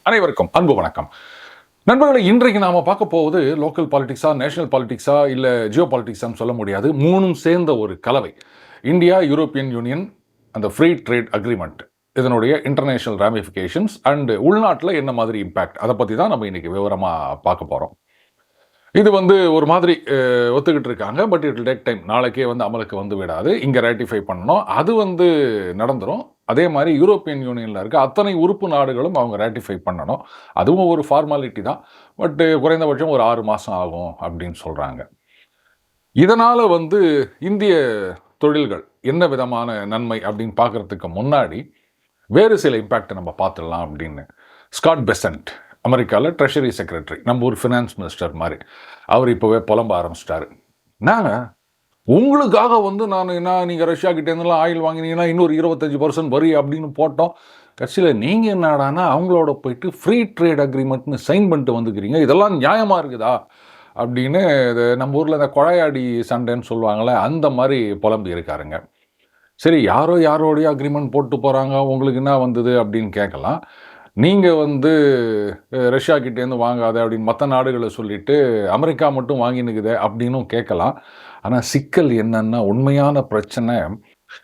அனைவருக்கும் அன்பு வணக்கம் நண்பர்களை. இன்றைக்கு நாம பார்க்க போவது லோக்கல் பாலிடிக்ஸா, நேஷனல் பாலிடிக்ஸா, இல்ல ஜியோ பாலிடிக்ஸான்னு சொல்ல முடியாது. மூணும் சேர்ந்த ஒரு கலவை. இந்தியா, யூரோப்பியன் யூனியன், அந்த ஃப்ரீ ட்ரேட் அக்ரிமெண்ட், இதனுடைய இன்டர்நேஷனல் ராமிஃபிகேஷன்ஸ் அண்ட் உள்நாட்டில் என்ன மாதிரி இம்பாக்ட், அதை பற்றி தான் நம்ம இன்னைக்கு விவரமாக பார்க்க போகிறோம். இது ஒரு மாதிரி ஒத்துக்கிட்டு இருக்காங்க. But it will take time. நாளைக்கே அமலுக்கு விடாது. இங்கே ரேட்டிஃபை பண்ணணும். அது நடந்துடும். அதே மாதிரி யூரோப்பியன் யூனியனில் இருக்க அத்தனை உறுப்பு நாடுகளும் அவங்க ரேட்டிஃபை பண்ணணும். அதுவும் ஒரு ஃபார்மாலிட்டி தான். பட் குறைந்தபட்சம் ஒரு 6 மாதம் ஆகும் அப்படின்னு சொல்கிறாங்க. இதனால் இந்திய தொழில்கள் என்ன விதமான நன்மை அப்படின்னு பார்க்குறதுக்கு முன்னாடி வேறு சில இம்பேக்டை நம்ம பார்த்துடலாம் அப்படின்னு. ஸ்காட் பெசன்ட், அமெரிக்காவில் ட்ரெஷரி செக்ரட்டரி, நம்ம ஒரு ஃபினான்ஸ் மினிஸ்டர் மாதிரி, அவர் இப்போவே புலம்ப ஆரம்பிச்சிட்டாரு. நாங்கள் உங்களுக்காக நீங்கள் ரஷ்யா கிட்டேருந்துலாம் ஆயில் வாங்கினீங்கன்னா இன்னொரு 25% வரி அப்படின்னு போட்டோம். கட்சியில் நீங்கள் என்னடானா அவங்களோட போயிட்டு ஃப்ரீ ட்ரேட் அக்ரிமெண்ட்னு சைன் பண்ணிட்டு வந்துக்கிறீங்க. இதெல்லாம் நியாயமாக இருக்குதா அப்படின்னு நம்ம ஊரில் இந்த கொழையாடி சண்டைன்னு சொல்லுவாங்களே, அந்த மாதிரி புலம்பி இருக்காருங்க. சரி, யாரோடைய அக்ரிமெண்ட் போட்டு போகிறாங்க, உங்களுக்கு என்ன வந்தது அப்படின்னு கேட்கலாம். நீங்கள் ரஷ்யா கிட்டேருந்து வாங்காத அப்படின்னு மற்ற நாடுகளை சொல்லிவிட்டு அமெரிக்கா மட்டும் வாங்கினுக்குதே அப்படின்னும் கேட்கலாம். ஆனால் சிக்கல் என்னன்னா, உண்மையான பிரச்சனை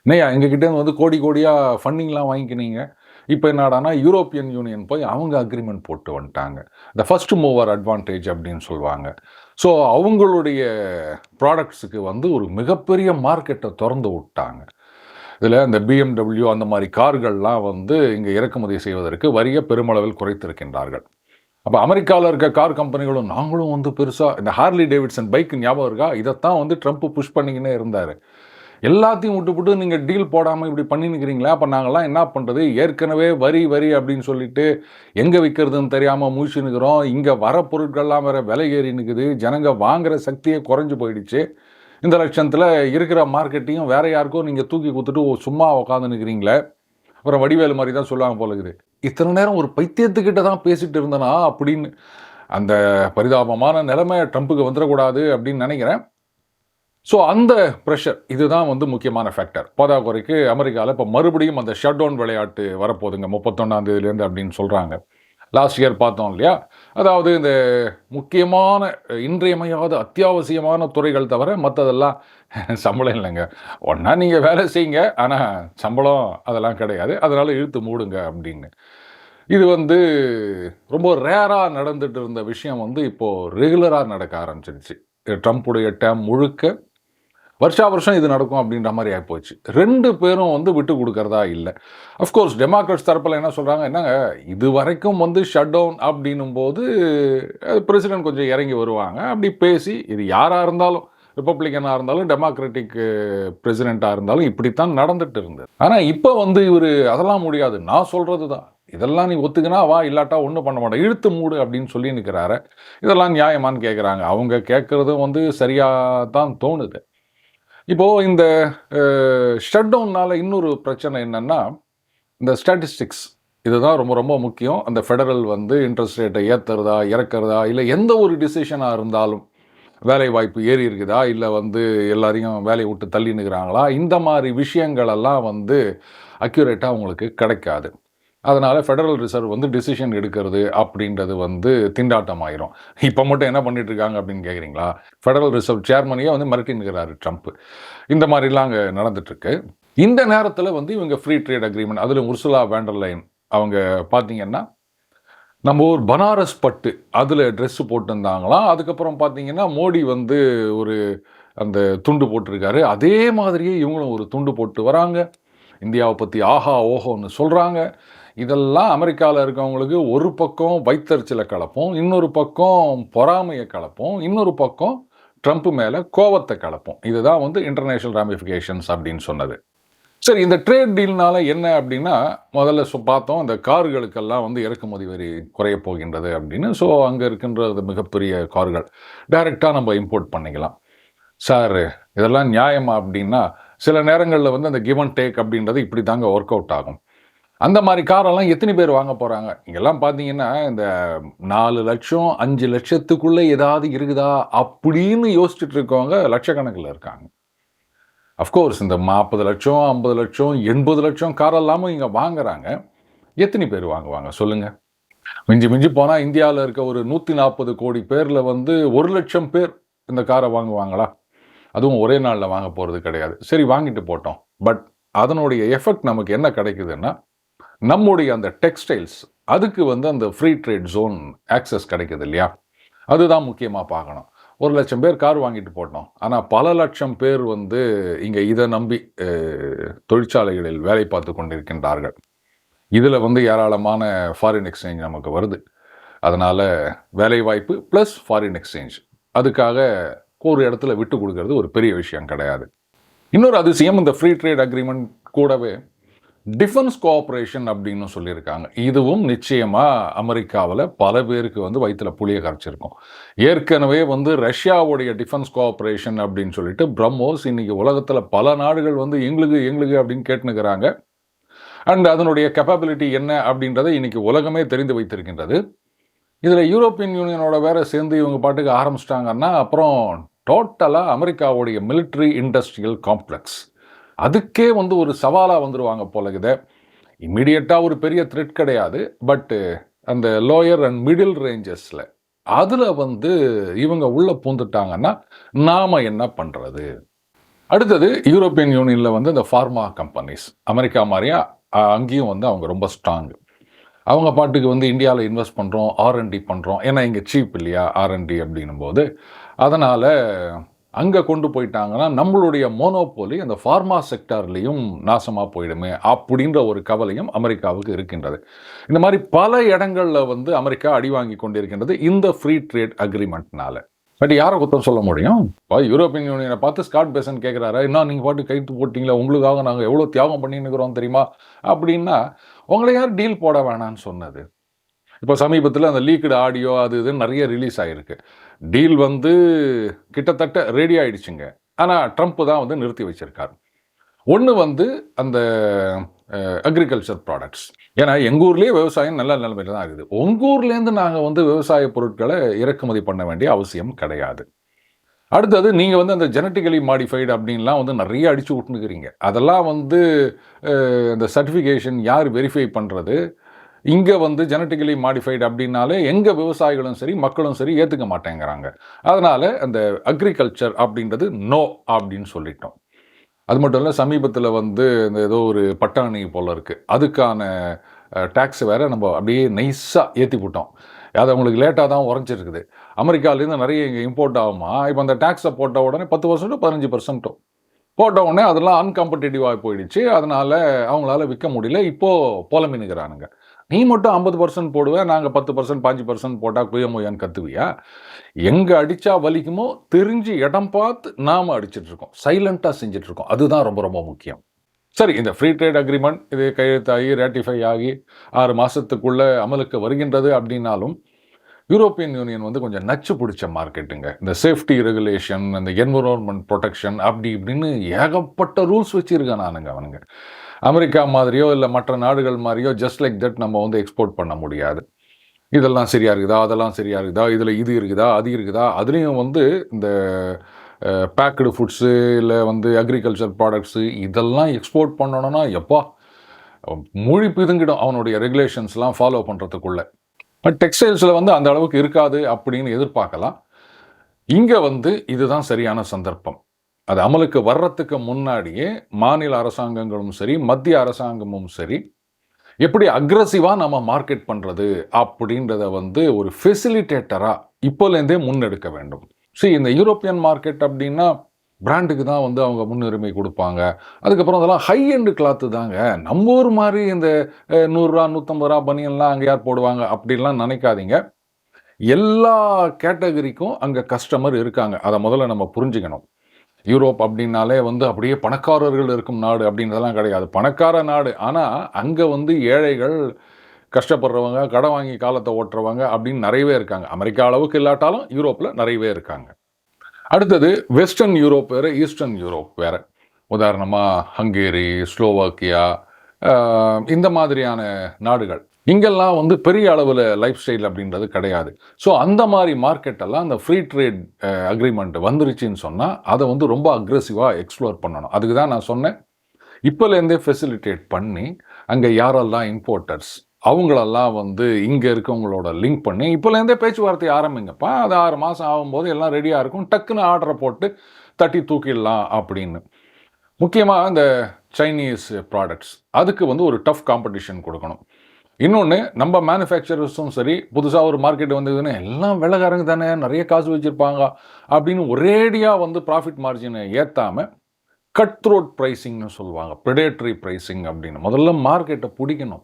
இல்லையா, எங்ககிட்டேருந்து கோடி கோடியாக ஃபண்டிங்லாம் வாங்கிக்கினீங்க. இப்போ என்னடானா யூரோப்பியன் யூனியன் போய் அவங்க அக்ரிமெண்ட் போட்டு வந்துட்டாங்க. இந்த ஃபர்ஸ்ட் மூவர் அட்வான்டேஜ் அப்படின்னு சொல்லுவாங்க. ஸோ அவங்களுடைய ப்ராடக்ட்ஸுக்கு ஒரு மிகப்பெரிய மார்க்கெட்டை திறந்து விட்டாங்க. இதில் இந்த BMW அந்த மாதிரி கார்கள்லாம் இங்கே இறக்குமதி செய்வதற்கு வரியை பெருமளவில் குறைத்திருக்கின்றார்கள். அப்போ அமெரிக்காவில் இருக்க கார் கம்பெனிகளும் நாங்களும் பெருசாக இந்த ஹார்லி டேவிட்சன் பைக் ஞாபகம் இருக்கா, இதைத்தான் ட்ரம்ப் புஷ் பண்ணிக்கினே இருந்தார். எல்லாத்தையும் விட்டுவிட்டு நீங்கள் டீல் போடாமல் இப்படி பண்ணினுக்கிறீங்களா, அப்போ நாங்கள்லாம் என்ன பண்ணுறது, ஏற்கனவே வரி அப்படின்னு சொல்லிட்டு எங்கே விற்கிறதுன்னு தெரியாமல் முழிச்சுன்னுக்கிறோம். இங்கே வர பொருட்கள்லாம் வேறு விலை ஏறி நிற்குது. ஜனங்க வாங்குகிற சக்தியே குறைஞ்சி போயிடுச்சு. இந்த லட்சத்தில் இருக்கிற மார்க்கெட்டையும் வேற யாருக்கோ நீங்கள் தூக்கி கொடுத்துட்டு சும்மா உட்காந்து நிற்கிறீங்களே. அப்புறம் வடிவேலு மாதிரி தான் சொல்லுவாங்க போல இருக்குது, இத்தனை நேரம் ஒரு பைத்தியத்துக்கிட்ட தான் பேசிட்டு இருந்தனா அப்படின்னு. அந்த பரிதாபமான நிலைமை ட்ரம்ப்புக்கு வந்துடக்கூடாது அப்படின்னு நினைக்கிறேன். ஸோ அந்த ப்ரெஷர் இதுதான் முக்கியமான ஃபேக்டர். போதாக்குறைக்கு அமெரிக்காவில் இப்போ மறுபடியும் அந்த ஷட் டவுன் விளையாட்டு வரப்போகுதுங்க 31ஆம் தேதியிலேருந்து அப்படின்னு சொல்கிறாங்க. லாஸ்ட் இயர் பார்த்தோம் இல்லையா, அதாவது இந்த முக்கியமான இன்றியமையாத அத்தியாவசியமான துறைகள் தவிர மற்றதெல்லாம் சம்பளம் இல்லைங்க. ஒன்றா நீங்கள் வேலை செய்யுங்க, ஆனால் சம்பளம் அதெல்லாம் கிடையாது, அதனால் இழுத்து மூடுங்க அப்படின்னு. இது ரொம்ப ரேராக நடந்துட்டு இருந்த விஷயம் இப்போது ரெகுலராக நடக்க ஆரம்பிச்சிருச்சு. ட்ரம்ப்புடைய டேம் முழுக்க வருஷா வருஷம் இது நடக்கும் அப்படின்ற மாதிரி ஆகிப்போச்சு. 2 பேரும் விட்டு கொடுக்கறதா இல்லை. அஃப்கோர்ஸ் டெமோக்ராட்ஸ் தரப்பில் என்ன சொல்கிறாங்க, என்னங்க இது வரைக்கும் ஷட் டவுன் அப்படின்னும் போது பிரசிடென்ட் கொஞ்சம் இறங்கி வருவாங்க. அப்படி பேசி இது யாராக இருந்தாலும், ரிப்பப்ளிக்கனாக இருந்தாலும் டெமோக்ராட்டிக் பிரசிடெண்ட்டாக இருந்தாலும் இப்படித்தான் நடந்துட்டு இருந்தது. ஆனால் இப்போ இவர் அதெல்லாம் முடியாது, நான் சொல்கிறது தான், இதெல்லாம் நீ ஒத்துக்கினா வா, இல்லாட்டா ஒன்றும் பண்ண மாட்டேன், இழுத்து மூடு அப்படின்னு சொல்லி நிற்கிறாரு. இதெல்லாம் நியாயமானு கேட்குறாங்க. அவங்க கேட்குறதும் சரியாக தான் தோணுது. இப்போது இந்த ஷட் டவுன்னால் இன்னொரு பிரச்சனை என்னென்னா, இந்த ஸ்டாட்டிஸ்டிக்ஸ் இதுதான் ரொம்ப ரொம்ப முக்கியம். அந்த ஃபெடரல் இன்ட்ரெஸ்ட் ரேட்டை ஏற்றுறதா இறக்கிறதா, இல்லை எந்த ஒரு டிசிஷனாக இருந்தாலும் வேலை வாய்ப்பு ஏறி இருக்குதா, இல்லை எல்லாரையும் வேலையை விட்டு தள்ளினுக்கிறாங்களா, இந்த மாதிரி விஷயங்களெல்லாம் அக்யூரேட்டாக உங்களுக்கு கிடைக்காது. அதனால் ஃபெடரல் ரிசர்வ் டிசிஷன் எடுக்கிறது அப்படின்றது திண்டாட்டம் ஆயிரும். இப்போ மட்டும் என்ன பண்ணிட்டு இருக்காங்க அப்படின்னு கேட்குறீங்களா, ஃபெடரல் ரிசர்வ் சேர்மனையே மிரட்டினுக்கிறாரு ட்ரம்ப். இந்த மாதிரிலாம் அங்கே நடந்துட்டுருக்கு. இந்த நேரத்தில் இவங்க ஃப்ரீ ட்ரேட் அக்ரிமெண்ட், அதில் உர்சுலா வேண்டர் லைன் அவங்க பார்த்தீங்கன்னா நம்ம ஒரு பனாரஸ் பட்டு அதில் ட்ரெஸ்ஸு போட்டிருந்தாங்களாம். அதுக்கப்புறம் பார்த்தீங்கன்னா மோடி ஒரு அந்த துண்டு போட்டிருக்காரு. அதே மாதிரியே இவங்களும் ஒரு துண்டு போட்டு வராங்க. இந்தியாவை பற்றி ஆஹா ஓஹோன்னு சொல்கிறாங்க. இதெல்லாம் அமெரிக்காவில் இருக்கவங்களுக்கு ஒரு பக்கம் வைத்தறிச்சலை கலப்போம், இன்னொரு பக்கம் பொறாமையை கலப்போம், இன்னொரு பக்கம் ட்ரம்ப் மேலே கோவத்தை கலப்போம். இதுதான் இன்டர்நேஷனல் ராமிஃபிகேஷன்ஸ் அப்படின்னு சொன்னது. சரி, இந்த ட்ரேட் டீல்னால என்ன அப்படின்னா, முதல்ல பார்த்தோம் இந்த கார்களுக்கெல்லாம் இறக்குமதி வரி குறைய போகின்றது அப்படின்னு. ஸோ அங்கே இருக்கின்றது மிகப்பெரிய கார்கள் டைரெக்டாக நம்ம இம்போர்ட் பண்ணிக்கலாம். சார் இதெல்லாம் நியாயமா அப்படின்னா, சில நேரங்களில் அந்த கிவ் அண்ட் டேக் அப்படின்றது இப்படி தாங்க ஒர்க் அவுட் ஆகும். அந்த மாதிரி காரெல்லாம் எத்தனை பேர் வாங்க போகிறாங்க? இங்கெல்லாம் பார்த்தீங்கன்னா இந்த 4 லட்சம் 5 லட்சத்துக்குள்ளே ஏதாவது இருக்குதா அப்படின்னு யோசிச்சுட்டு இருக்கவங்க லட்சக்கணக்கில் இருக்காங்க. அஃப்கோர்ஸ் இந்த 40 லட்சம் 50 லட்சம் 80 லட்சம் காரெல்லாமும் இங்கே வாங்குறாங்க. எத்தனை பேர் வாங்குவாங்க சொல்லுங்கள்? மிஞ்சி மிஞ்சி போனால் இந்தியாவில் இருக்க ஒரு 140 கோடி பேரில் வந்து 1 லட்சம் பேர் இந்த காரை வாங்குவாங்களா? அதுவும் ஒரே நாளில் வாங்க போகிறது கிடையாது. சரி, வாங்கிட்டு போட்டோம். பட் அதனுடைய எஃபெக்ட் நமக்கு என்ன கிடைக்குதுன்னா, நம்முடைய அந்த டெக்ஸ்டைல்ஸ் அதுக்கு வந்து அந்த ஃப்ரீ ட்ரேட் ஜோன் ஆக்சஸ் கிடைக்குது இல்லையா? அதுதான் முக்கியமாக பார்க்கணும். 1 லட்சம் பேர் கார் வாங்கிட்டு போட்டோம். ஆனால் பல லட்சம் பேர் வந்து இங்கே இதை நம்பி தொழிற்சாலைகளில் வேலை பார்த்து கொண்டிருக்கின்றார்கள். இதில் வந்து ஏராளமான ஃபாரின் எக்ஸ்சேஞ்ச் நமக்கு வருது. அதனால் வேலைவாய்ப்பு ப்ளஸ் ஃபாரின் எக்ஸ்சேஞ்ச், அதுக்காக ஒரு இடத்துல விட்டு கொடுக்கறது ஒரு பெரிய விஷயம் கிடையாது. இன்னொரு அதிசயம், இந்த ஃப்ரீ ட்ரேட் அக்ரிமெண்ட் கூடவே டிஃபென்ஸ் கோஆப்ரேஷன் அப்படின்னு சொல்லியிருக்காங்க. இதுவும் நிச்சயமாக அமெரிக்காவில் பல பேருக்கு வந்து வயிற்றில் புளியை கரைச்சிருக்கும். ஏற்கனவே வந்து ரஷ்யாவுடைய டிஃபென்ஸ் கோஆப்ரேஷன் அப்படின்னு சொல்லிட்டு பிரம்மோஸ் இன்னைக்கு உலகத்தில் பல நாடுகள் வந்து எங்களுக்கு அப்படின்னு கேட்டுனுக்கிறாங்க. அண்ட் அதனுடைய கேப்பபிலிட்டி என்ன அப்படின்றத இன்னைக்கு உலகமே தெரிந்து வைத்திருக்கின்றது. இதில் யூரோப்பியன் யூனியனோட வேற சேர்ந்து இவங்க பாட்டுக்கு ஆரம்பிச்சிட்டாங்கன்னா அப்புறம் டோட்டலாக அமெரிக்காவுடைய மிலிட்ரி இண்டஸ்ட்ரியல் காம்ப்ளெக்ஸ் அதுக்கே வந்து ஒரு சவாலாக வந்துடுவாங்க போல இதை. இம்மிடியட்டாக ஒரு பெரிய த்ரெட் கிடையாது, பட்டு அந்த லோயர் அண்ட் மிடில் ரேஞ்சஸில் அதில் வந்து இவங்க உள்ளே பூந்துட்டாங்கன்னா நாம் என்ன பண்ணுறது? அடுத்தது, யூரோப்பியன் யூனியனில் வந்து இந்த ஃபார்மா கம்பெனிஸ் அமெரிக்கா மாதிரியா அங்கேயும் வந்து அவங்க ரொம்ப ஸ்ட்ராங். அவங்க பாட்டுக்கு வந்து இந்தியாவில் இன்வெஸ்ட் பண்ணுறோம், ஆர்என்டி பண்ணுறோம், ஏன்னா இங்கே சீப் இல்லையா ஆர்என்டி அப்படின்னும் போது. அதனால் அங்கே கொண்டு போயிட்டாங்கன்னா நம்மளுடைய மோனோபோலி அந்த ஃபார்மா செக்டார்லேயும் நாசமாக போயிடுமே அப்படின்ற ஒரு கவலையும் அமெரிக்காவுக்கு இருக்கின்றது. இந்த மாதிரி பல இடங்களில் வந்து அமெரிக்கா அடி வாங்கி கொண்டிருக்கின்றது இந்த ஃப்ரீ ட்ரேட் அக்ரிமெண்ட்னால. பட் யாரை குத்தம் சொல்ல முடியும்? இப்போ யூரோப்பியன் யூனியனை பார்த்து ஸ்காட் பேசன் கேட்குறாரு, என்ன நீங்கள் பாட்டு கைத்து போட்டிங்களா, உங்களுக்காக நாங்கள் எவ்வளோ தியாகம் பண்ணின்னுக்கிறோம் தெரியுமா அப்படின்னா, உங்களை யார் டீல் போட வேணான்னு சொன்னது? இப்போ சமீபத்தில் அந்த லீக்டு ஆடியோ அது இதுன்னு நிறைய ரிலீஸ் ஆகிருக்கு. டீல் வந்து கிட்டத்தட்ட ரெடி ஆகிடுச்சுங்க. ஆனால் ட்ரம்ப் தான் வந்து நிறுத்தி வச்சிருக்காரு. ஒன்று வந்து அந்த அக்ரிகல்ச்சர் ப்ராடக்ட்ஸ், ஏன்னா எங்கள் ஊர்லேயே விவசாயம் நல்ல நிலைமையில் தான் இருக்குது. உங்கள் ஊர்லேருந்து நாங்கள் வந்து விவசாய பொருட்களை இறக்குமதி பண்ண வேண்டிய அவசியம் கிடையாது. அடுத்தது, நீங்கள் வந்து அந்த ஜெனட்டிக்கலி மாடிஃபைடு அப்படின்லாம் வந்து நிறைய அடித்து விட்டுனுக்கிறீங்க. அதெல்லாம் வந்து அந்த சர்டிஃபிகேஷன் யார் வெரிஃபை பண்ணுறது? இங்கே வந்து ஜெனட்டிக்கலி மாடிஃபைடு அப்படின்னாலே எங்கள் விவசாயிகளும் சரி மக்களும் சரி ஏற்றுக்க மாட்டேங்கிறாங்க. அதனால் அந்த அக்ரிகல்ச்சர் அப்படின்றது நோ அப்படின்னு சொல்லிட்டோம். அது மட்டும் இல்லை, சமீபத்தில் வந்து இந்த ஏதோ ஒரு பட்டாணி போல் இருக்குது, அதுக்கான டேக்ஸ் வேறு நம்ம அப்படியே நைஸாக ஏற்றி போட்டோம். அது அவங்களுக்கு லேட்டாக தான் உரைஞ்சிருக்குது. அமெரிக்காவிலேருந்து நிறைய இங்கே இம்போர்ட் ஆகுமா, இப்போ அந்த டேக்ஸை போட்ட உடனே 10% 15% போட்ட உடனே அதெல்லாம் அன்காம்படிட்டிவாக போயிடுச்சு. அதனால் அவங்களால விற்க முடியல. இப்போது புலம்பினுக்கிறானுங்க, நீ மட்டும் 50% போடுவேன், நாங்கள் 10% 5% போட்டால் குயமொய்யான்னு கத்துவியா? எங்கே அடித்தா வலிக்குமோ தெரிஞ்சு இடம் பார்த்து நாம் அடிச்சிட்ருக்கோம், சைலண்ட்டாக செஞ்சிட்ருக்கோம். அதுதான் ரொம்ப ரொம்ப முக்கியம். சரி, இந்த ஃப்ரீ ட்ரேட் அக்ரிமெண்ட் இது கையெழுத்தாகி ரேட்டிஃபை ஆகி 6 மாதத்துக்குள்ளே அமலுக்கு வருகின்றது அப்படின்னாலும் யூரோப்பியன் யூனியன் வந்து கொஞ்சம் நச்சு பிடிச்ச மார்க்கெட்டுங்க. இந்த சேஃப்டி ரெகுலேஷன், இந்த என்விரான்மெண்ட் ப்ரொடெக்ஷன் அப்படி இப்படின்னு ஏகப்பட்ட ரூல்ஸ் வச்சுருக்கான் நானுங்க. அவனுங்க அமெரிக்கா மாதிரியோ இல்லை மற்ற நாடுகள் மாதிரியோ ஜஸ்ட் லைக் தட் நம்ம வந்து எக்ஸ்போர்ட் பண்ண முடியாது. இதெல்லாம் சரியாக இருக்குதா, அதெல்லாம் சரியாக இருக்குதா, இதில் இது இருக்குதா அது இருக்குதா, அதுலேயும் வந்து இந்த பேக்கடு ஃபுட்ஸு இல்லை வந்து அக்ரிகல்ச்சர் ப்ராடக்ட்ஸு இதெல்லாம் எக்ஸ்போர்ட் பண்ணணும்னா எப்பா மொழி பிதுங்கிடும் அவனுடைய ரெகுலேஷன்ஸ்லாம் ஃபாலோ பண்ணுறதுக்குள்ளே. பட் டெக்ஸ்டைல்ஸில் வந்து அந்த அளவுக்கு இருக்காது அப்படின்னு எதிர்பார்க்கலாம். இங்கே வந்து இதுதான் சரியான சந்தர்ப்பம். அது அமலுக்கு வர்றதுக்கு முன்னாடியே மாநில அரசாங்கங்களும் சரி மத்திய அரசாங்கமும் சரி எப்படி அக்ரஸிவாக நம்ம மார்க்கெட் பண்ணுறது அப்படின்றத வந்து ஒரு ஃபெசிலிட்டேட்டராக இப்போலேருந்தே முன்னெடுக்க வேண்டும். சரி, இந்த யூரோப்பியன் மார்க்கெட் அப்படின்னா பிராண்டுக்கு தான் வந்து அவங்க முன்னுரிமை கொடுப்பாங்க. அதுக்கப்புறம் அதெல்லாம் ஹை எண்டு கிளாத்து தாங்க. நம்ம ஊர் மாதிரி இந்த 100 ரூபா 150 ரூபா பனியன்லாம் அங்கே யார் போடுவாங்க அப்படின்லாம் நினைக்காதீங்க. எல்லா கேட்டகரிக்கும் அங்கே கஸ்டமர் இருக்காங்க. அதை முதல்ல நம்ம புரிஞ்சுக்கணும். யூரோப் அப்படின்னாலே வந்து அப்படியே பணக்காரர்கள் இருக்கும் நாடு அப்படின்றதெல்லாம் கிடையாது. பணக்கார நாடு, ஆனால் அங்கே வந்து ஏழைகள், கஷ்டப்படுறவங்க, கடன் வாங்கி காலத்தை ஓட்டுறவங்க அப்படின்னு நிறையவே இருக்காங்க. அமெரிக்கா அளவுக்கு இல்லாட்டாலும் யூரோப்பில் நிறையவே இருக்காங்க. அடுத்தது, வெஸ்டர்ன் யூரோப் வேறு, ஈஸ்டர்ன் யூரோப் வேறு. உதாரணமாக ஹங்கேரி, ஸ்லோவாக்கியா, இந்த மாதிரியான நாடுகள். இங்கெல்லாம் வந்து பெரிய அளவில் லைஃப் ஸ்டைல் அப்படின்றது கிடையாது. ஸோ அந்த மாதிரி மார்க்கெட்டெல்லாம் அந்த ஃப்ரீ ட்ரேட் அக்ரிமெண்ட் வந்துருச்சுன்னு சொன்னால் அதை வந்து ரொம்ப அக்ரெசிவாக எக்ஸ்ப்ளோர் பண்ணணும். அதுக்கு தான் நான் சொன்னேன், இப்போலேருந்தே ஃபெசிலிட்டேட் பண்ணி அங்கே யாரெல்லாம் இம்போர்ட்டர்ஸ் அவங்களெல்லாம் வந்து இங்கே இருக்கவங்களோட லிங்க் பண்ணி இப்போலேருந்தே பேச்சுவார்த்தை ஆரம்பிங்கப்பா. அது 6 மாதம் ஆகும்போது எல்லாம் ரெடியாக இருக்கும், டக்குன்னு ஆர்டரை போட்டு தட்டி தூக்கிடலாம் அப்படின்னு. முக்கியமாக இந்த சைனீஸ் ப்ராடக்ட்ஸ் அதுக்கு வந்து ஒரு டஃப் காம்படிஷன் கொடுக்கணும். இன்னொன்று, நம்ம மேனுஃபேக்சரர்ஸும் சரி, புதுசாக ஒரு மார்க்கெட் வந்ததுன்னு எல்லாம் வெள்ளக்காரங்க தானே, நிறைய காசு வச்சுருப்பாங்க அப்படின்னு ஒரேடியாக வந்து ப்ராஃபிட் மார்ஜினை ஏற்றாமல் கட் த்ரோட் ப்ரைஸிங்னு சொல்லுவாங்க, ப்ரெடேட்டரி ப்ரைஸிங் அப்படின்னு. முதல்ல மார்க்கெட்டை பிடிக்கணும்.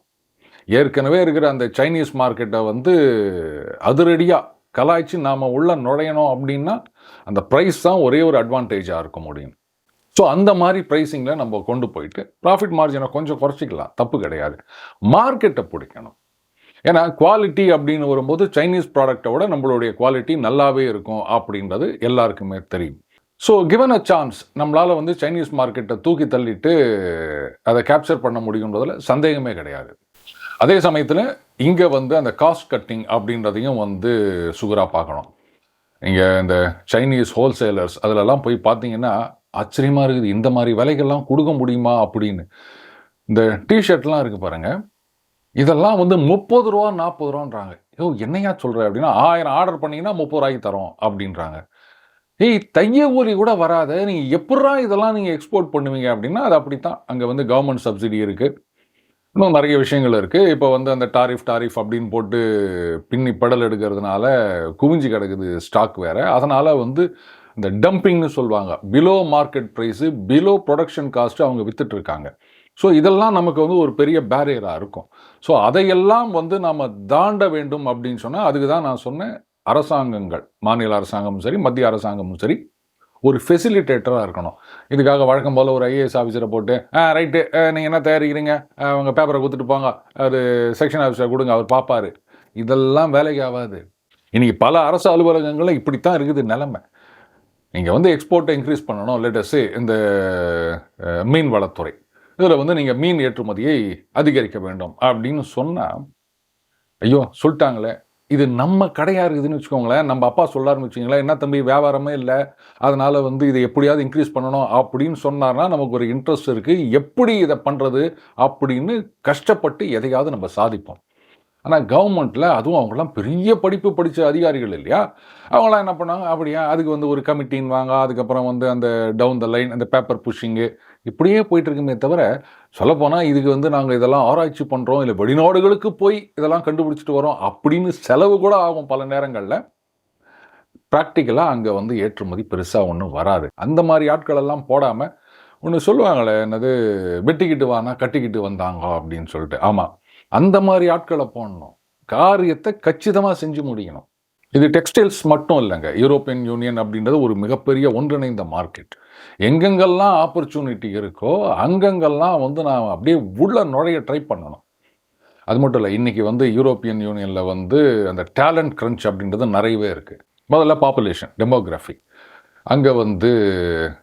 ஏற்கனவே இருக்கிற அந்த சைனீஸ் மார்க்கெட்டை வந்து அதிரடியாக கலாய்ச்சி நாம் உள்ளே நுழையணும் அப்படின்னா அந்த ப்ரைஸ் தான் ஒரே ஒரு அட்வான்டேஜாக இருக்க முடியும். ஸோ அந்த மாதிரி ப்ரைஸிங்கில் நம்ம கொண்டு போயிட்டு ப்ராஃபிட் மார்ஜினை கொஞ்சம் குறைச்சிக்கலாம், தப்பு கிடையாது. மார்க்கெட்டை பிடிக்கணும். ஏன்னா குவாலிட்டி அப்படின்னு வரும்போது சைனீஸ் ப்ராடக்டை விட நம்மளுடைய குவாலிட்டி நல்லாவே இருக்கும் அப்படின்றது எல்லாருக்குமே தெரியும். ஸோ கிவன் அ சான்ஸ் நம்மளால் வந்து சைனீஸ் மார்க்கெட்டை தூக்கி தள்ளிட்டு அதை கேப்சர் பண்ண முடியுன்றதில் சந்தேகமே கிடையாது. அதே சமயத்தில் இங்கே வந்து அந்த காஸ்ட் கட்டிங் அப்படின்றதையும் வந்து சுகராக பார்க்கணும். இங்கே இந்த சைனீஸ் ஹோல்சேலர்ஸ் அதிலெல்லாம் போய் பார்த்தீங்கன்னா ஆச்சரியமாக இருக்குது, இந்த மாதிரி விலைகள்லாம் கொடுக்க முடியுமா அப்படின்னு. இந்த டிஷர்ட்லாம் இருக்குது பாருங்கள், இதெல்லாம் வந்து 30 ரூபா 40 ரூபான்றாங்க. என்னையா சொல்கிற அப்படின்னா, 1000 ஆர்டர் பண்ணிங்கன்னா 30 ரூபாய்க்கு தரோம் அப்படின்றாங்க. தைய கூலி கூட வராத, நீங்கள் எப்பட்றா இதெல்லாம் நீங்கள் எக்ஸ்போர்ட் பண்ணுவீங்க அப்படின்னா, அது அப்படித்தான். அங்கே வந்து கவர்மெண்ட் சப்சிடி இருக்குது, இன்னும் நிறைய விஷயங்கள் இருக்குது. இப்போ வந்து அந்த டாரிஃப் அப்படின்னு போட்டு பின்னி பெடல் எடுக்கிறதுனால குவிஞ்சு கிடக்குது ஸ்டாக் வேறு. அதனால் வந்து இந்த டம்பிங்னு சொல்லுவாங்க, below market price, below production cost அவங்க விற்றுட்ருக்காங்க. ஸோ இதெல்லாம் நமக்கு வந்து ஒரு பெரிய பேரியராக இருக்கும். ஸோ அதையெல்லாம் வந்து நம்ம தாண்ட வேண்டும் அப்படின்னு சொன்னால், அதுக்கு தான் நான் சொன்னேன், அரசாங்கங்கள், மாநில அரசாங்கமும் சரி, மத்திய அரசாங்கமும் சரி, ஒரு ஃபெசிலிட்டேட்டராக இருக்கணும். இதுக்காக வழக்கம் போல் ஒரு ஐஏஎஸ் ஆஃபீஸரை போட்டு ரைட்டு நீங்கள் என்ன தயாரிக்கிறீங்க, அவங்க பேப்பரை கொடுத்துட்டு போங்க, அது செக்ஷன் ஆஃபீஸரை கொடுங்க, அவர் பார்ப்பார். இதெல்லாம் வேலைக்கு ஆகாது. இன்றைக்கி பல அரசு அலுவலகங்களில் இப்படித்தான் இருக்குது நிலைமை. நீங்கள் வந்து எக்ஸ்போர்ட்டை இன்க்ரீஸ் பண்ணணும், லேட்டஸ்ட்டு இந்த மீன் வளத்துறை இதில் வந்து நீங்கள் மீன் ஏற்றுமதியை அதிகரிக்க வேண்டும் அப்படின்னு சொன்னால், ஐயோ சொல்லிட்டாங்களே, இது நம்ம கடையாக இருக்குதுன்னு வச்சுக்கோங்களேன், நம்ம அப்பா சொல்லாருன்னு வச்சுக்கோங்களேன், என்ன தம்பி வியாபாரமே இல்லை, அதனால் வந்து இதை எப்படியாவது இன்க்ரீஸ் பண்ணணும் அப்படின்னு சொன்னார்னா நமக்கு ஒரு இன்ட்ரெஸ்ட் இருக்குது, எப்படி இதை பண்ணுறது அப்படின்னு கஷ்டப்பட்டு எதையாவது நம்ம சாதிப்போம். ஆனால் கவர்மெண்ட்டில் அதுவும் அவங்களாம் பெரிய படிப்பு படித்த அதிகாரிகள் இல்லையா, அவங்களாம் என்ன பண்ணாங்க, அப்படியா அதுக்கு வந்து ஒரு கமிட்டின்னு வாங்க, அதுக்கப்புறம் வந்து அந்த டவுன் த லைன் அந்த பேப்பர் புஷிங்கு இப்படியே போயிட்டுருக்குமே தவிர, சொல்லப்போனால் இதுக்கு வந்து நாங்கள் இதெல்லாம் ஆராய்ச்சி பண்ணுறோம், இல்லை வெளிநாடுகளுக்கு போய் இதெல்லாம் கண்டுபிடிச்சிட்டு வரோம் அப்படின்னு செலவு கூட ஆகும் பல நேரங்களில். ப்ராக்டிக்கலாக அங்கே வந்து ஏற்றுமதி பெருசாக ஒன்றும் வராது. அந்த மாதிரி ஆட்களெல்லாம் போடாமல் ஒன்று சொல்லுவாங்களே, என்னது வெட்டிக்கிட்டு வானா கட்டிக்கிட்டு வந்தாங்க அப்படின்னு சொல்லிட்டு. ஆமாம், அந்த மாதிரி ஆட்களை போடணும், காரியத்தை கச்சிதமாக செஞ்சு முடியணும். இது டெக்ஸ்டைல்ஸ் மட்டும் இல்லைங்க, யூரோப்பியன் யூனியன் அப்படின்றது ஒரு மிகப்பெரிய ஒன்றிணைந்த மார்க்கெட். எங்கெங்கெல்லாம் ஆப்பர்ச்சுனிட்டி இருக்கோ அங்கங்கெல்லாம் வந்து நான் அப்படியே உள்ள நுழைய ட்ரை பண்ணணும். அது மட்டும் இல்லை, இன்றைக்கி வந்து யூரோப்பியன் யூனியனில் வந்து அந்த டேலண்ட் க்ரன்ச் அப்படின்றது நிறையவே இருக்குது. முதல்ல பாப்புலேஷன் டெமோகிராஃபி, அங்கே வந்து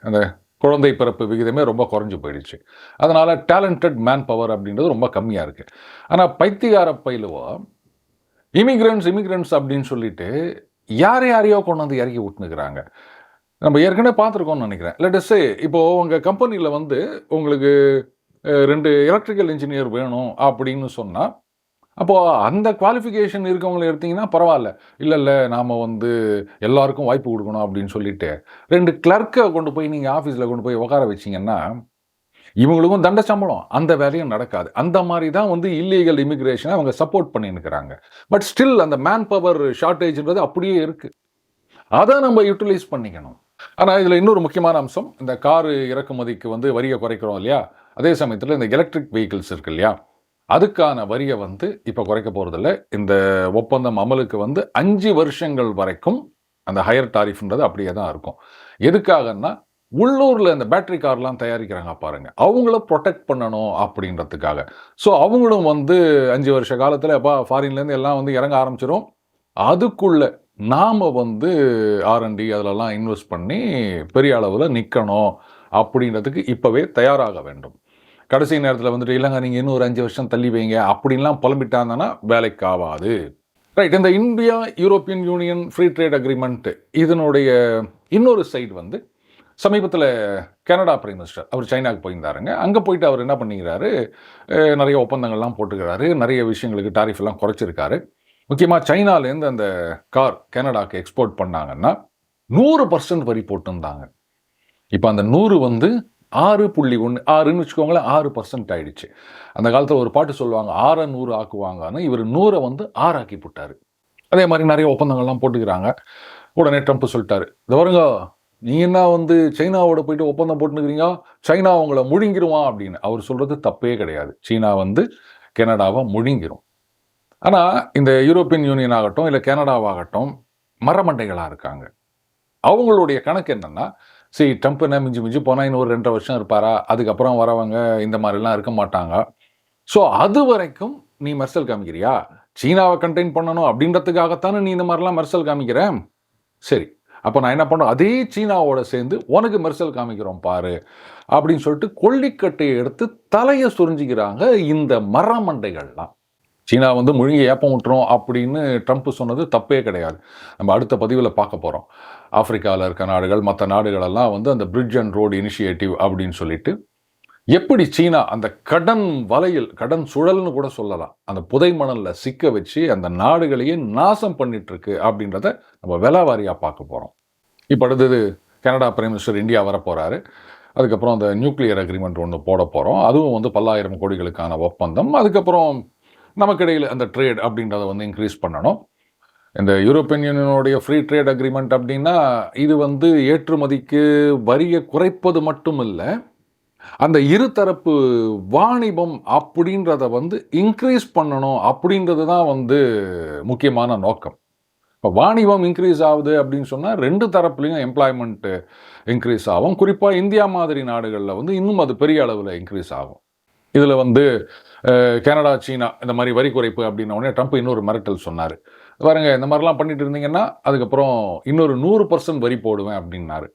அந்த குழந்தை பிறப்பு விகிதமே ரொம்ப குறைஞ்சி போயிடுச்சு. அதனால் டேலண்டட் மேன் பவர் அப்படின்றது ரொம்ப கம்மியாக இருக்குது. ஆனால் பைத்தியகார பயிலுவோ இமிக்ரெண்ட்ஸ் அப்படின்னு சொல்லிட்டு யாரையோ கொண்டு வந்து இறக்கி விட்டுனுக்குறாங்க. நம்ம ஏற்கனவே பார்த்துருக்கோம்னு நினைக்கிறேன். லேட்டஸ்ட்டு இப்போது உங்கள் கம்பெனியில் வந்து உங்களுக்கு 2 எலக்ட்ரிக்கல் இன்ஜினியர் வேணும் அப்படின்னு சொன்னால், அப்போது அந்த குவாலிஃபிகேஷன் இருக்கவங்களை எடுத்திங்கன்னா பரவாயில்ல. இல்லை நாம் வந்து எல்லாருக்கும் வாய்ப்பு கொடுக்கணும் அப்படின்னு சொல்லிட்டு 2 கிளர்க்கை கொண்டு போய் நீங்கள் ஆஃபீஸில் கொண்டு போய் உட்கார வச்சிங்கன்னா இவங்களுக்கும் தண்ட சம்பளம், அந்த வேலையும் நடக்காது. அந்த மாதிரி தான் வந்து இல்லீகல் இமிக்ரேஷனை அவங்க சப்போர்ட் பண்ணின்னுக்கிறாங்க. பட் ஸ்டில் அந்த மேன் பவர் ஷார்ட்டேஜ்ன்றது அப்படியே இருக்குது. அதை நம்ம யூட்டிலைஸ் பண்ணிக்கணும். ஆனால் இதில் இன்னொரு முக்கியமான அம்சம், இந்த காரு இறக்குமதிக்கு வந்து வரியை குறைக்கிறோம் இல்லையா, அதே சமயத்தில் இந்த எலக்ட்ரிக் வெஹிக்கிள்ஸ் இருக்கு இல்லையா, அதுக்கான வரியை வந்து இப்போ குறைக்க போகிறதில்ல. இந்த ஒப்பந்தம் அமலுக்கு வந்து 5 வருஷங்கள் வரைக்கும் அந்த ஹையர் டாரிஃப்ன்றது அப்படியே தான் இருக்கும். எதுக்காகன்னா, உள்ளூரில் இந்த பேட்டரி கார்லாம் தயாரிக்கிறாங்க பாருங்கள், அவங்கள ப்ரொடெக்ட் பண்ணணும் அப்படின்றதுக்காக. ஸோ அவங்களும் வந்து 5 வருஷ காலத்தில் எப்போ ஃபாரின்லேருந்து எல்லாம் வந்து இறங்க ஆரம்பிச்சிடும். அதுக்குள்ளே நாம் வந்து R&D அதிலெல்லாம் இன்வெஸ்ட் பண்ணி பெரிய அளவில் நிற்கணும் அப்படின்றதுக்கு இப்போவே தயாராக வேண்டும். கடைசி நேரத்தில் வந்துட்டு இல்லைங்க நீங்கள் இன்னும் ஒரு 5 வருஷம் தள்ளி வைங்க அப்படின்லாம் புலம்பிட்டாங்கன்னா வேலைக்கு ஆகாது. ரைட். இந்த India European union free trade agreement இதனுடைய இன்னொரு சைடு வந்து சமீபத்தில் கனடா பிரைம் மினிஸ்டர் அவர் சைனாவுக்கு போயிருந்தாருங்க. அங்கே போயிட்டு அவர் என்ன பண்ணிக்கிறாரு, நிறைய ஒப்பந்தங்கள்லாம் போட்டுக்கிறாரு, நிறைய விஷயங்களுக்கு டாரிஃப் எல்லாம் குறைச்சிருக்காரு. முக்கியமாக சைனாலேருந்து அந்த கார் கனடாவுக்கு எக்ஸ்போர்ட் பண்ணாங்கன்னா 100% வரி போட்டுருந்தாங்க. இப்போ அந்த 100 வந்து 6.1 6ன்னு வச்சுக்கோங்களேன், 6% ஆயிடுச்சு. அந்த காலத்தில் ஒரு பாட்டு சொல்லுவாங்க, 6 100 ஆக்குவாங்கன்னு. இவர் 100 வந்து 6 ஆக்கி போட்டார். அதே மாதிரி நிறைய ஒப்பந்தங்கள்லாம் போட்டுக்கிறாங்க. உடனே ட்ரம்ப் சொல்லிட்டாரு, இந்த வருங்க நீங்கள் என்ன வந்து சைனாவோட போயிட்டு ஒப்பந்தம் போட்டுக்கிறீங்க, சைனா அவங்கள முழுங்கிருவான் அப்படின்னு. அவர் சொல்கிறது தப்பே கிடையாது. சீனா வந்து கனடாவை முழுங்கிரும். ஆனால் இந்த யூரோப்பியன் யூனியன் ஆகட்டும் இல்லை கனடாவாகட்டும் மரமண்டைகளாக இருக்காங்க. அவங்களுடைய கணக்கு என்னென்னா, சரி ட்ரம்ப் என்ன மிஞ்சி போனால் இன்னும் ஒரு 2.5 வருஷம் இருப்பாரா, அதுக்கப்புறம் வரவங்க இந்த மாதிரிலாம் இருக்க மாட்டாங்க. ஸோ அது வரைக்கும் நீ மெர்சல் காமிக்கிறியா, சீனாவை கண்டெயின் பண்ணணும் அப்படின்றதுக்காகத்தானே நீ இந்த மாதிரிலாம் மெர்சல் காமிக்கிற. சரி, அப்போ நான் என்ன பண்ணோம், அதே சீனாவோட சேர்ந்து உனக்கு மெர்சல் காமிக்கிறோம் பாரு அப்படின்னு சொல்லிட்டு கொல்லிக்கட்டையை எடுத்து தலையை சுரிஞ்சிக்கிறாங்க இந்த மரமண்டைகள்லாம். சீனா வந்து முழுங்கி ஏப்பம் விட்டுரும் அப்படின்னு ட்ரம்ப் சொன்னது தப்பே கிடையாது. நம்ம அடுத்த பதிவில் பார்க்க போகிறோம். ஆப்பிரிக்காவில் இருக்க நாடுகள், மற்ற நாடுகளெல்லாம் வந்து அந்த பிரிட்ஜ் அண்ட் ரோடு இனிஷியேட்டிவ் அப்படின்னு சொல்லிட்டு எப்படி சீனா அந்த கடன் வலையில், கடன் சுழல்னு கூட சொல்லலாம், அந்த புதை மணலில் சிக்க வச்சு அந்த நாடுகளையே நாசம் பண்ணிட்டு இருக்கு அப்படின்றத நம்ம விலாவாரியாக பார்க்க போகிறோம். இப்போ அடுத்தது கனடா பிரைம் மினிஸ்டர் இந்தியா வரப்போகிறாரு. அதுக்கப்புறம் அந்த நியூக்ளியர் அக்ரிமெண்ட் ஒன்று போட போகிறோம். அதுவும் வந்து 10,000 கோடிகளுக்கான ஒப்பந்தம். அதுக்கப்புறம் நமக்கிடையில் அந்த ட்ரேட் அப்படின்றத வந்து இன்க்ரீஸ் பண்ணணும். இந்த யூரோப்பியன் யூனியனுடைய ஃப்ரீ ட்ரேட் அக்ரிமெண்ட் அப்படின்னா இது வந்து ஏற்றுமதிக்கு வரியை குறைப்பது மட்டும் இல்லை, அந்த இருதரப்பு வாணிபம் அப்படின்றத வந்து இன்க்ரீஸ் பண்ணணும் அப்படின்றது தான் வந்து முக்கியமான நோக்கம். இப்போ வாணிபம் இன்க்ரீஸ் ஆகுது அப்படின்னு சொன்னால் 2 தரப்புலையும் எம்ப்ளாய்மெண்ட் இன்க்ரீஸ் ஆகும். குறிப்பாக இந்தியா மாதிரி நாடுகளில் வந்து இன்னும் அது பெரிய அளவில் இன்க்ரீஸ் ஆகும். இதில் வந்து கனடா சீனா இந்த மாதிரி வரி குறைப்பு அப்படின்ன உடனே ட்ரம்ப் இன்னொரு மிரட்டல் சொன்னார். பாருங்க, இந்த மாதிரிலாம் பண்ணிட்டு இருந்தீங்கன்னா அதுக்கப்புறம் இன்னொரு 100% வரி போடுவேன் அப்படின்னாரு.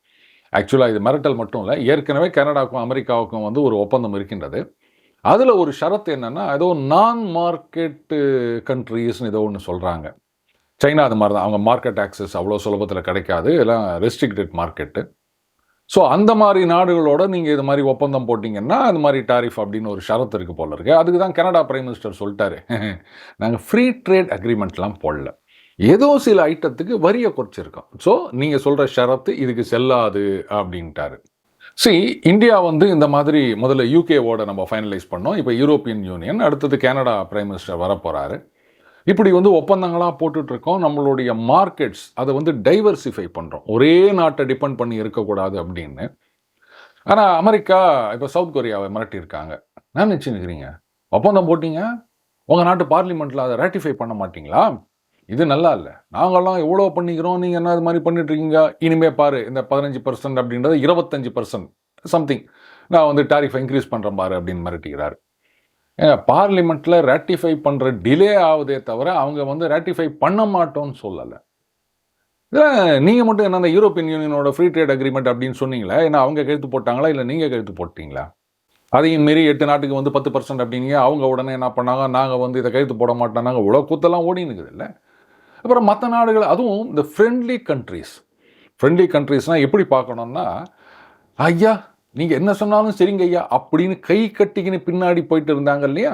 ஆக்சுவலாக இது மிரட்டல் மட்டும் இல்லை, ஏற்கனவே கனடாவுக்கும் அமெரிக்காவுக்கும் வந்து ஒரு ஒப்பந்தம் இருக்கின்றது. அதில் ஒரு ஷரத்து என்னென்னா, ஏதோ நான் மார்க்கெட் கண்ட்ரீஸ்னு ஏதோ ஒன்று சொல்கிறாங்க. சைனா அது மாதிரி தான், அவங்க மார்க்கெட் ஆக்சஸ் அவ்வளோ சுலபத்தில் கிடைக்காது, எல்லாம் ரெஸ்ட்ரிக்டட் மார்க்கெட்டு. ஸோ அந்த மாதிரி நாடுகளோட நீங்கள் இது மாதிரி ஒப்பந்தம் போட்டிங்கன்னா அது மாதிரி டாரிஃப் அப்படின்னு ஒரு ஷரத்து இருக்குது போல இருக்கு. அதுக்கு தான் கனடா பிரைம் மினிஸ்டர் சொல்லிட்டாரு, நாங்கள் ஃப்ரீ ட்ரேட் அக்ரிமெண்ட்லாம் போடல, ஏதோ சில ஐட்டத்துக்கு வரியை குறைச்சிருக்கோம், ஸோ நீங்கள் சொல்கிற ஷரத்து இதுக்கு செல்லாது அப்படின்ட்டாரு. இந்தியா வந்து இந்த மாதிரி முதல்ல யூகேவோட நம்ம ஃபைனலைஸ் பண்ணோம். இப்போ யூரோப்பியன் யூனியன், அடுத்தது கனடா பிரைம் மினிஸ்டர் வரப்போகிறாரு. இப்படி வந்து ஒப்பந்தங்களாக போட்டுட்ருக்கோம். நம்மளுடைய மார்க்கெட்ஸ் அதை வந்து டைவர்சிஃபை பண்ணுறோம், ஒரே நாட்டை டிபெண்ட் பண்ணி இருக்கக்கூடாது அப்படின்னு. ஆனால் அமெரிக்கா இப்போ சவுத் கொரியாவை மிரட்டியிருக்காங்க. என்ன நினச்சிருக்கிறீங்க, ஒப்பந்தம் போட்டிங்க, உங்கள் நாட்டு பார்லிமெண்ட்டில் அதை ரேட்டிஃபை பண்ண மாட்டிங்களா, இது நல்லா இல்லை, நாங்கள்லாம் எவ்வளோ பண்ணிக்கிறோம், நீங்கள் என்ன இது மாதிரி பண்ணிட்டுருக்கீங்க, இனிமே பாரு இந்த 15% அப்படின்றது 25% சம்திங் நான் வந்து டாரிஃபை இன்க்ரீஸ் பண்ணுறேன் பாரு அப்படின்னு மிரட்டிக்கிறாரு. பார்லிமெண்ட்டில் ரேட்டிஃபை பண்ணுற டிலே ஆகுதே தவிர அவங்க வந்து ரேட்டிஃபை பண்ண மாட்டோம்னு சொல்லலை. நீங்கள் மட்டும் என்ன அந்த யூரோப்பியன் யூனியனோட ஃப்ரீ ட்ரேட் அக்ரிமெண்ட் அப்படின்னு சொன்னீங்களா, ஏன்னா அவங்க கழுத்து போட்டாங்களா இல்லை நீங்கள் கழுத்து போட்டிங்களா? அதையும் மீறி 8 நாட்டுக்கு வந்து 10% அப்படிங்க, அவங்க உடனே என்ன பண்ணாங்க, நாங்கள் வந்து இதை கழுத்து போட மாட்டோம், நாங்கள் இவ்வளோ கூத்தெல்லாம் ஓடினுக்குது இல்லை. அப்புறம் மற்ற நாடுகள், அதுவும் இந்த ஃப்ரெண்ட்லி கண்ட்ரீஸ்னால் எப்படி பார்க்கணுன்னா, ஐயா நீங்கள் என்ன சொன்னாலும் சரிங்க ஐயா அப்படின்னு கை கட்டிக்கின்னு பின்னாடி போயிட்டு இருந்தாங்க இல்லையா,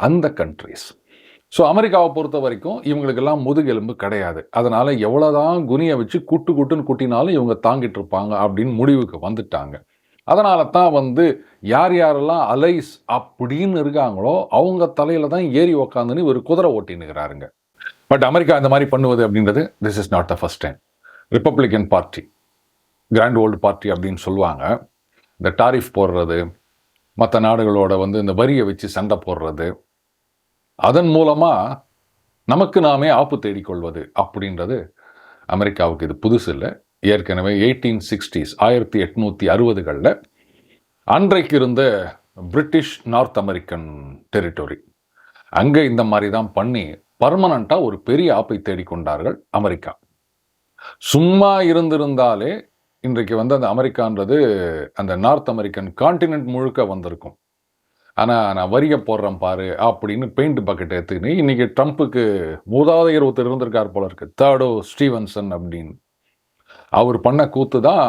அந்த கண்ட்ரீஸ். ஸோ அமெரிக்காவை பொறுத்த வரைக்கும் இவங்களுக்கெல்லாம் முதுகெலும்பு கிடையாது, அதனால் எவ்வளோதான் குனியை வச்சு குட்டுன்னு குட்டினாலும் இவங்க தாங்கிட்டு இருப்பாங்க அப்படின்னு முடிவுக்கு வந்துட்டாங்க. அதனால தான் வந்து யார் யாரெல்லாம் அலைஸ் அப்படின்னு இருக்காங்களோ அவங்க தலையில் தான் ஏறி உக்காந்துன்னு ஒரு குதிரை ஓட்டினுக்கிறாருங்க. பட் அமெரிக்கா இந்த மாதிரி பண்ணுவது அப்படின்றது this is not the first time. Republican party, grand old party அப்படின்னு சொல்லுவாங்க, இந்த டாரிஃப் போடுறது, மற்ற நாடுகளோட வந்து இந்த வரியை வச்சு சண்டை போடுறது, அதன் மூலமாக நமக்கு நாமே ஆப்பு தேடிக்கொள்வது அப்படின்றது அமெரிக்காவுக்கு இது புதுசு இல்லை. ஏற்கனவே 1860s 1860களில் அன்றைக்கு இருந்த பிரிட்டிஷ் நார்த் அமெரிக்கன் டெரிட்டரி, அங்கே இந்த மாதிரி தான் பண்ணி பர்மனண்ட்டாக ஒரு பெரிய ஆப்பை தேடிக்கொண்டார்கள் அமெரிக்கா. சும்மா இருந்திருந்தாலே இன்றைக்கு வந்து அந்த அமெரிக்கான்றது அந்த நார்த் அமெரிக்கன் கான்டினென்ட் முழுக்க வந்திருக்கும். ஆனால் நான் வரிய போடுறேன் பாரு அப்படின்னு பெயிண்ட் பக்கெட் எடுத்துக்கின்னு இன்னைக்கு ட்ரம்ப்புக்கு மூதாதையர் ஒருத்தர் இருந்திருக்கார் போல இருக்கு, தேர்டோ ஸ்டீவன்சன் அப்படின்னு. அவர் பண்ண கூத்து தான்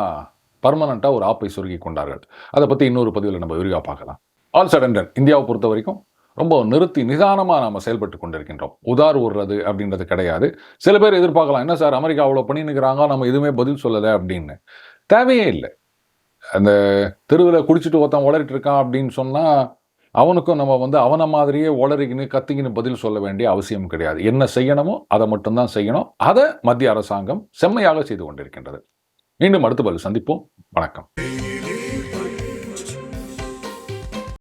பர்மனண்ட்டாக ஒரு ஆப்பை சுருக்கி கொண்டார்கள். அதை பற்றி இன்னொரு பதிவில் நம்ம விரிவாக பார்க்கலாம். ஆல் சடன் டன் இந்தியாவை பொறுத்த வரைக்கும் ரொம்ப நிறுத்தி நிதானமாக நாம் செயல்பட்டு கொண்டிருக்கின்றோம். உதார் விடுறது அப்படின்றது கிடையாது. சில பேர் எதிர்பார்க்கலாம், என்ன சார் அமெரிக்கா அவ்வளோ பண்ணினுக்கிறாங்க, நம்ம எதுவுமே பதில் சொல்லலை அப்படின்னு. தேவையே இல்லை. அந்த தெருவில் குடிச்சிட்டு ஒருத்தன் உளறிட்டு இருக்கான் அப்படின்னு சொன்னால் அவனுக்கும் நம்ம அவனை மாதிரியே உளறிக்கின்னு கத்திக்கின்னு பதில் சொல்ல வேண்டிய அவசியம் கிடையாது. என்ன செய்யணுமோ அதை மட்டும்தான் செய்யணும். அதை மத்திய அரசாங்கம் செம்மையாக செய்து கொண்டிருக்கின்றது. மீண்டும் அடுத்த பதில் சந்திப்போம். வணக்கம்.